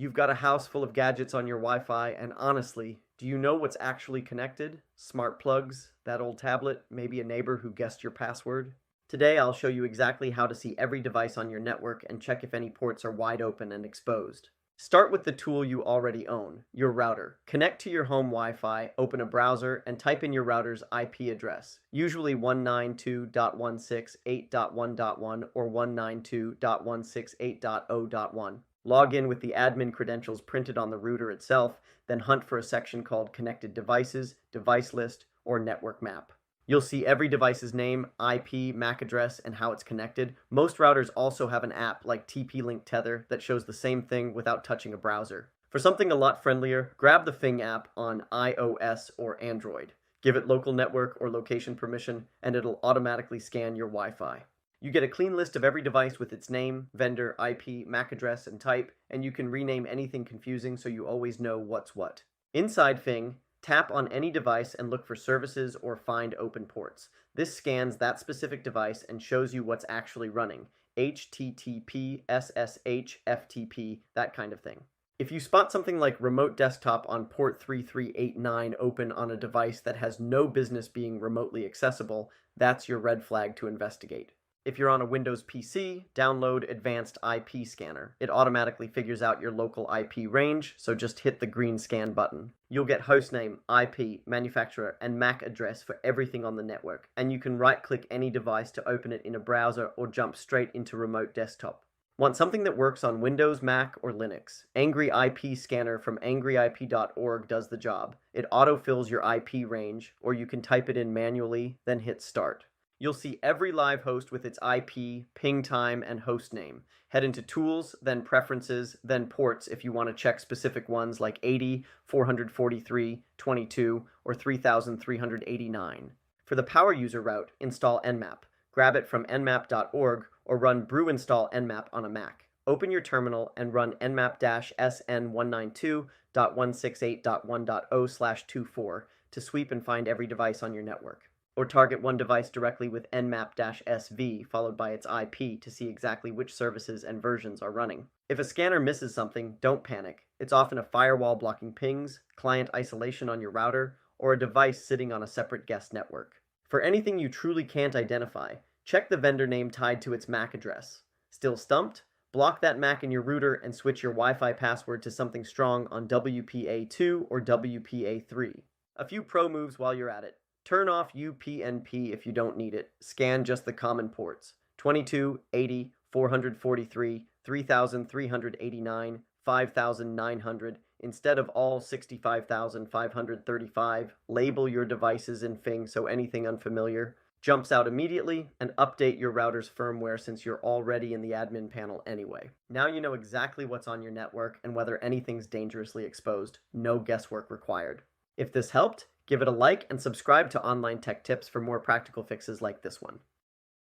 You've got a house full of gadgets on your Wi-Fi, and honestly, do you know what's actually connected? Smart plugs, that old tablet, maybe a neighbor who guessed your password? Today, I'll show you exactly how to see every device on your network and check if any ports are wide open and exposed. Start with the tool you already own, your router. Connect to your home Wi-Fi, open a browser, and type in your router's IP address, usually 192.168.1.1 or 192.168.0.1. Log in with the admin credentials printed on the router itself, then hunt for a section called Connected Devices, Device List, or Network Map. You'll see every device's name, IP, MAC address, and how it's connected. Most routers also have an app like TP-Link Tether that shows the same thing without touching a browser. For something a lot friendlier, grab the Fing app on iOS or Android. Give it local network or location permission, and it'll automatically scan your Wi-Fi. You get a clean list of every device with its name, vendor, IP, MAC address, and type, and you can rename anything confusing so you always know what's what. Inside Fing, tap on any device and look for services or find open ports. This scans that specific device and shows you what's actually running. HTTP, SSH, FTP, that kind of thing. If you spot something like remote desktop on port 3389 open on a device that has no business being remotely accessible, that's your red flag to investigate. If you're on a Windows PC, download Advanced IP Scanner. It automatically figures out your local IP range, so just hit the green scan button. You'll get hostname, IP, manufacturer, and MAC address for everything on the network, and you can right-click any device to open it in a browser or jump straight into remote desktop. Want something that works on Windows, Mac, or Linux? Angry IP Scanner from angryip.org does the job. It autofills your IP range, or you can type it in manually, then hit Start. You'll see every live host with its IP, ping time, and host name. Head into Tools, then Preferences, then Ports if you want to check specific ones like 80, 443, 22, or 3389. For the power user route, install Nmap. Grab it from nmap.org or run brew install nmap on a Mac. Open your terminal and run nmap-sn192.168.1.0/24 to sweep and find every device on your network. Or target one device directly with nmap-sv followed by its IP to see exactly which services and versions are running. If a scanner misses something, don't panic. It's often a firewall blocking pings, client isolation on your router, or a device sitting on a separate guest network. For anything you truly can't identify, check the vendor name tied to its MAC address. Still stumped? Block that MAC in your router and switch your Wi-Fi password to something strong on WPA2 or WPA3. A few pro moves while you're at it. Turn off UPnP if you don't need it. Scan just the common ports. 22, 80, 443, 3389, 5900, instead of all 65,535. Label your devices in Fing so anything unfamiliar jumps out immediately, and update your router's firmware since you're already in the admin panel anyway. Now you know exactly what's on your network and whether anything's dangerously exposed. No guesswork required. If this helped, give it a like and subscribe to Online Tech Tips for more practical fixes like this one.